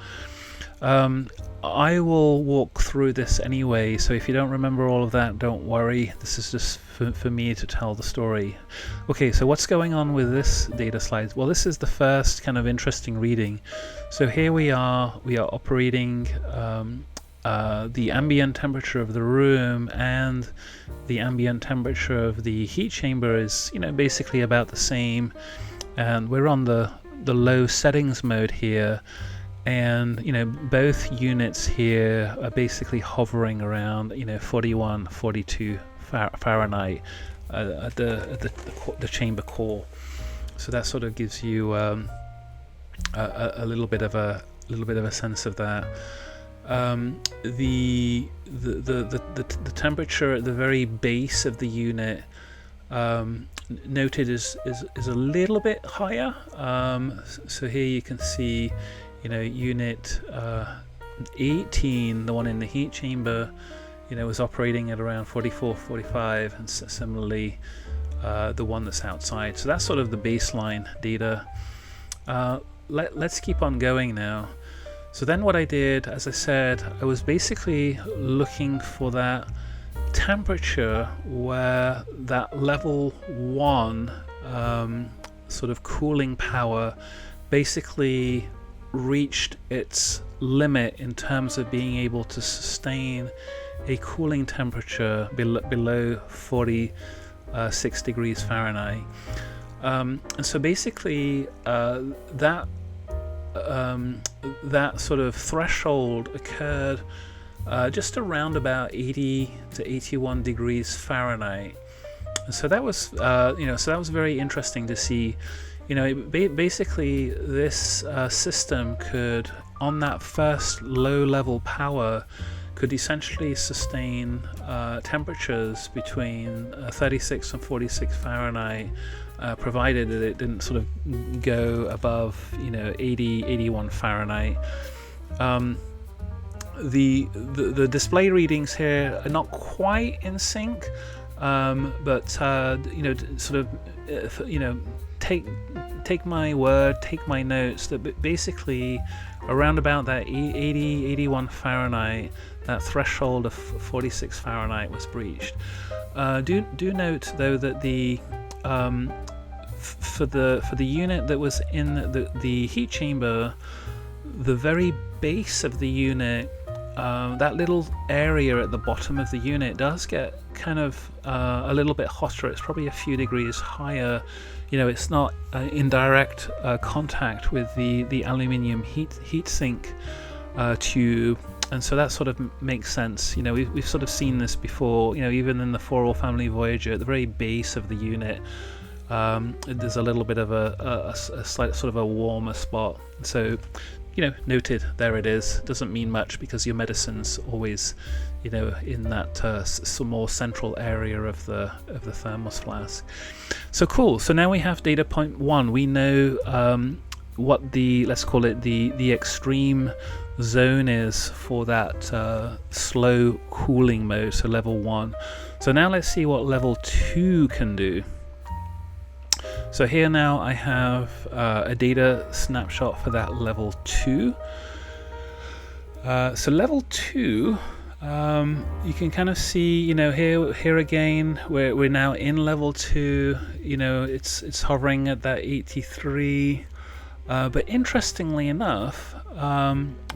I will walk through this anyway, so if you don't remember all of that, don't worry. This is just for me to tell the story. Okay, so what's going on with this data slide? Well, this is the first kind of interesting reading. So here we are operating the ambient temperature of the room, and the ambient temperature of the heat chamber is basically about the same, and we're on the low settings mode here, and both units here are basically hovering around 41, 42 Fahrenheit at the chamber core. So that sort of gives you a little bit of a sense of that. The temperature at the very base of the unit noted is a little bit higher. So here you can see unit 18, the one in the heat chamber, was operating at around 44, 45, and similarly the one that's outside. So that's sort of the baseline data. Let's keep on going now. So then what I did, as I said, I was basically looking for that temperature where that level 1 sort of cooling power basically reached its limit in terms of being able to sustain a cooling temperature below 46 degrees Fahrenheit. And so basically that sort of threshold occurred just around about 80 to 81 degrees Fahrenheit. And so that was so that was very interesting to see. Basically this system could, on that first low level power, could essentially sustain temperatures between 36 and 46 Fahrenheit, provided that it didn't sort of go above 80, 81 Fahrenheit. the display readings here are not quite in sync, but sort of take my word, take my notes that basically around about that 81 Fahrenheit, that threshold of 46 Fahrenheit was breached. Do note though that the for the unit that was in the heat chamber, the very base of the unit, that little area at the bottom of the unit does get kind of a little bit hotter. It's probably a few degrees higher. It's not in direct contact with the aluminium heat sink tube, and so that sort of makes sense. We've sort of seen this before. Even in the 4-All family Voyager, at the very base of the unit, there's a little bit of a slight sort of a warmer spot. So noted, there it is. Doesn't mean much because your medicine's always in that more central area of the thermos flask. So cool. So now we have data point 1. We know what let's call it the extreme zone is for that slow cooling mode, so level 1. So now let's see what level 2 can do. So here now I have a data snapshot for that level 2. So level 2, you can kind of see, here again, we're now in level 2. It's hovering at that 83. But interestingly enough,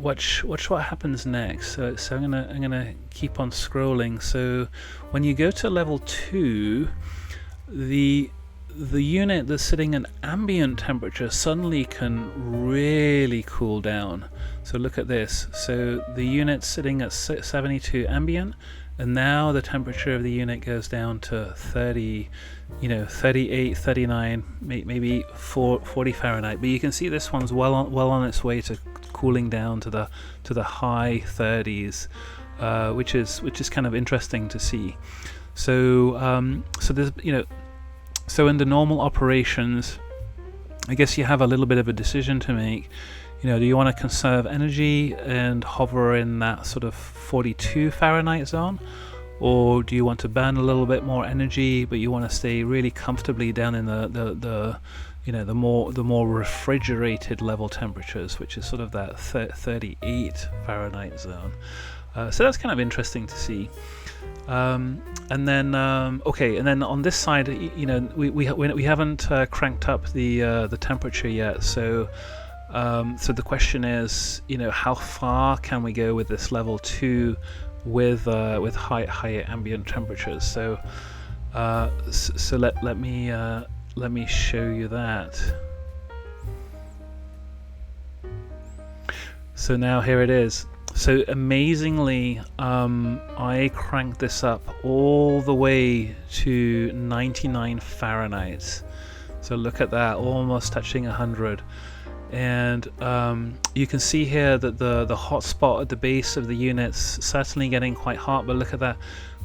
watch what happens next. So I'm gonna keep on scrolling. So when you go to level 2, the unit that's sitting at ambient temperature suddenly can really cool down. So look at this. So the unit's sitting at 72 ambient, and now the temperature of the unit goes down to 30, 38, 39, maybe 40 Fahrenheit. But you can see this one's well on its way to cooling down to the high 30s, which is kind of interesting to see. So there's So in the normal operations, I guess you have a little bit of a decision to make. Do you want to conserve energy and hover in that sort of 42 Fahrenheit zone, or do you want to burn a little bit more energy, but you want to stay really comfortably down in the more refrigerated level temperatures, which is sort of that 38 Fahrenheit zone. So that's kind of interesting to see. And then on this side, we haven't cranked up the temperature yet. So the question is, how far can we go with this level 2 with higher ambient temperatures? So let me show you that. So now here it is. So amazingly, I cranked this up all the way to 99 Fahrenheit. So look at that, almost touching 100. And you can see here that the hot spot at the base of the unit's certainly getting quite hot, but look at that.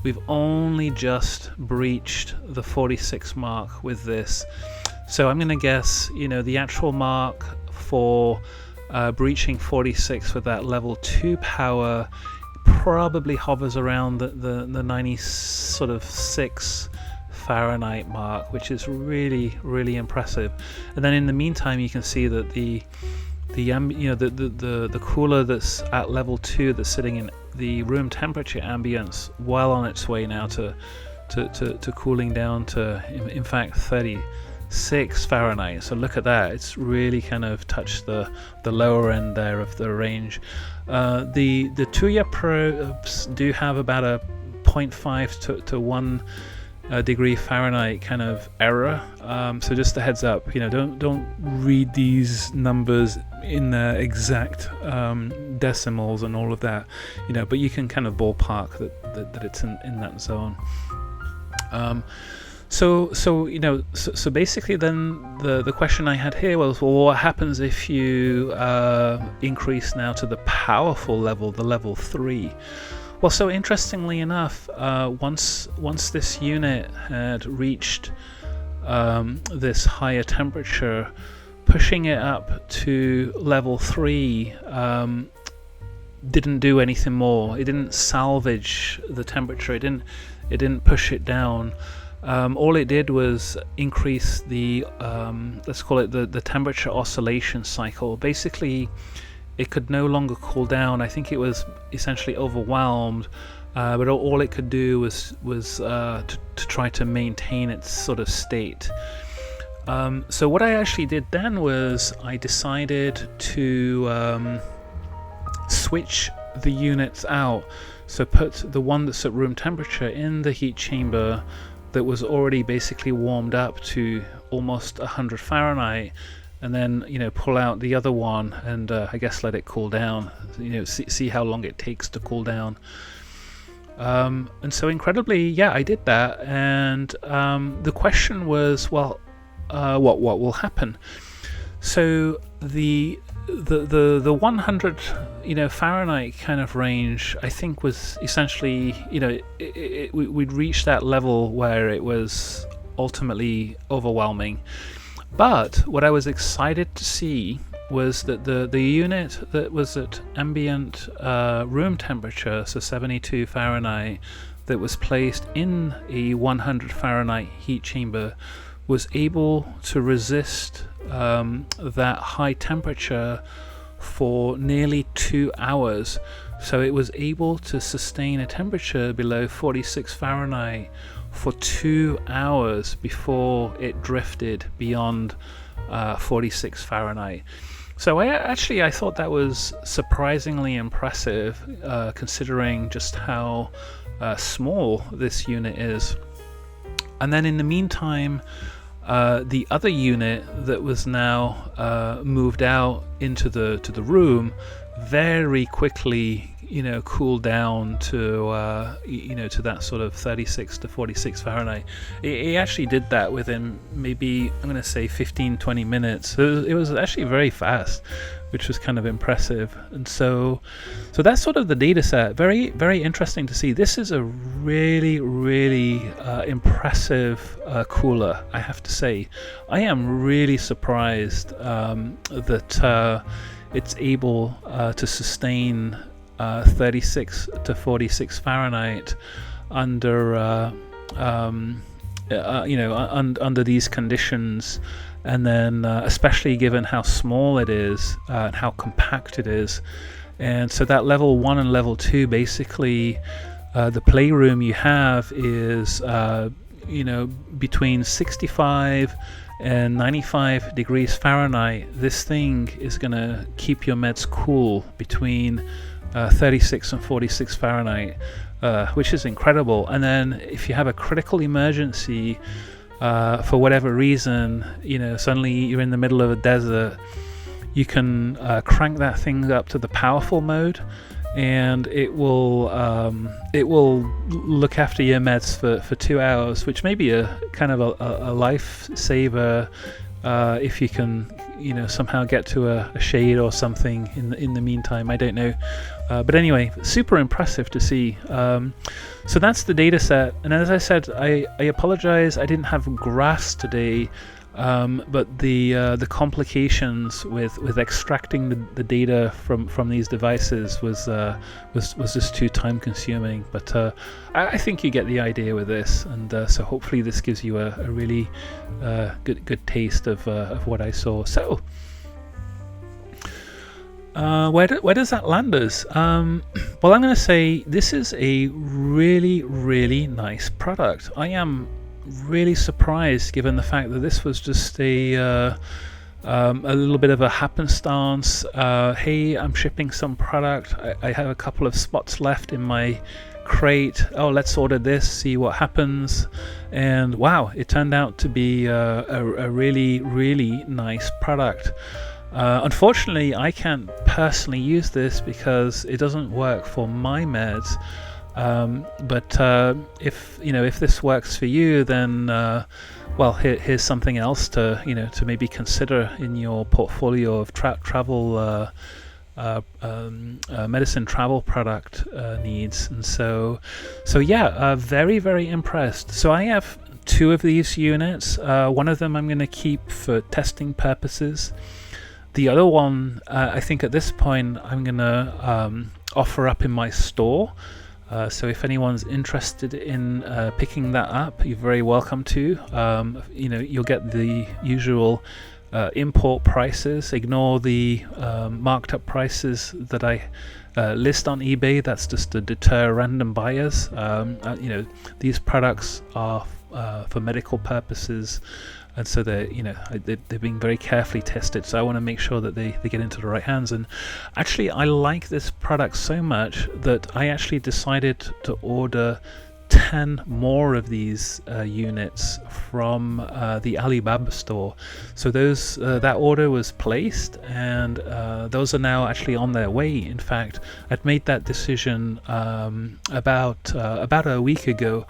We've only just breached the 46 mark with this. So I'm going to guess, the actual mark for breaching 46 with that level 2 power probably hovers around the 96 Fahrenheit mark, which is really, really impressive. And then in the meantime, you can see that the cooler that's at level 2 that's sitting in the room temperature ambience, well on its way now to cooling down to, in fact, 36 Fahrenheit. So look at that, it's really kind of touched the lower end there of the range. The Tuya probes do have about a 0.5 to 1 degree Fahrenheit kind of error. So just a heads up, don't read these numbers in the exact decimals and all of that, but you can kind of ballpark that it's in that zone. So basically then the question I had here was, well, what happens if you increase now to the powerful level, the level 3? Well, so interestingly enough, once this unit had reached this higher temperature, pushing it up to level 3 didn't do anything more. It didn't salvage the temperature. It didn't push it down. All it did was increase the let's call it the temperature oscillation cycle. Basically, it could no longer cool down. I think it was essentially overwhelmed, but all it could do was to try to maintain its sort of state. So what I actually did then was I decided to switch the units out. So put the one that's at room temperature in the heat chamber that was already basically warmed up to almost 100 Fahrenheit, and then pull out the other one and I guess let it cool down. See how long it takes to cool down. And so incredibly, yeah, I did that. And the question was, well, what will happen? So the 100 Fahrenheit kind of range, I think, was essentially we'd reached that level where it was ultimately overwhelming. But what I was excited to see was that the unit that was at ambient room temperature, so 72 Fahrenheit, that was placed in a 100 Fahrenheit heat chamber, was able to resist that high temperature for nearly 2 hours. So it was able to sustain a temperature below 46 Fahrenheit for 2 hours before it drifted beyond 46 Fahrenheit. So I thought that was surprisingly impressive, considering just how small this unit is. And then in the meantime, the other unit that was now moved out into the room very quickly cooled down to to that sort of 36 to 46 Fahrenheit. It actually did that within maybe, I'm going to say, 15-20 minutes. So it was actually very fast, which was kind of impressive. And so that's sort of the data set. Very, very interesting to see. This is a really, really impressive cooler, I have to say. I am really surprised that it's able to sustain 36 to 46 Fahrenheit under under these conditions, and then especially given how small it is and how compact it is. And so that level 1 and level 2, basically the playroom you have is between 65 and 95 degrees Fahrenheit. This thing is going to keep your meds cool between 36 and 46 Fahrenheit, which is incredible. And then if you have a critical emergency, for whatever reason, suddenly you're in the middle of a desert, you can crank that thing up to the powerful mode, and it will look after your meds for 2 hours, which may be a kind of a lifesaver if you can somehow get to a shade or something in the meantime. I don't know, but anyway, super impressive to see. So that's the data set, and as I said, I apologize, I didn't have graphs today, but the complications with extracting the data from these devices was just too time consuming. But I think you get the idea with this, and so hopefully this gives you a really good taste of what I saw. So where does that land us? Well, I'm going to say this is a really, really nice product. I am really surprised, given the fact that this was just a little bit of a happenstance. Hey, I'm shipping some product. I have a couple of spots left in my crate. Oh, let's order this, see what happens. And wow, it turned out to be a really, really nice product. Unfortunately, I can't personally use this because it doesn't work for my meds. But if this works for you, then well, here's something else to to maybe consider in your portfolio of travel medicine travel product needs. And so yeah, very, very impressed. So I have 2 of these units. One of them I'm going to keep for testing purposes. The other one, I think at this point, I'm gonna offer up in my store. So if anyone's interested in picking that up, you're very welcome to. You'll get the usual import prices. Ignore the marked up prices that I list on eBay. That's just to deter random buyers. These products are for medical purposes, and so they're being very carefully tested. So I want to make sure that they get into the right hands. And actually, I like this product so much that I actually decided to order 10 more of these units from the Alibaba store. So that order was placed, and those are now actually on their way. In fact, I'd made that decision about a week ago.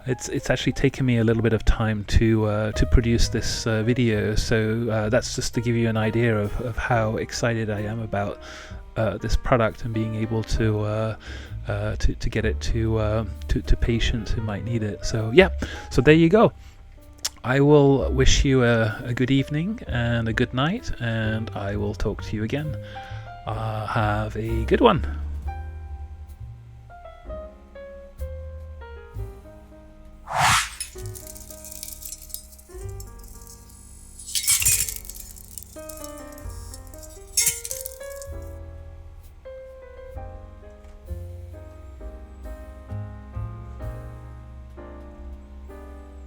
It's actually taken me a little bit of time to produce this video, so that's just to give you an idea of how excited I am about this product and being able to get it to patients who might need it. So yeah, so there you go. I will wish you a good evening and a good night, and I will talk to you again. Have a good one.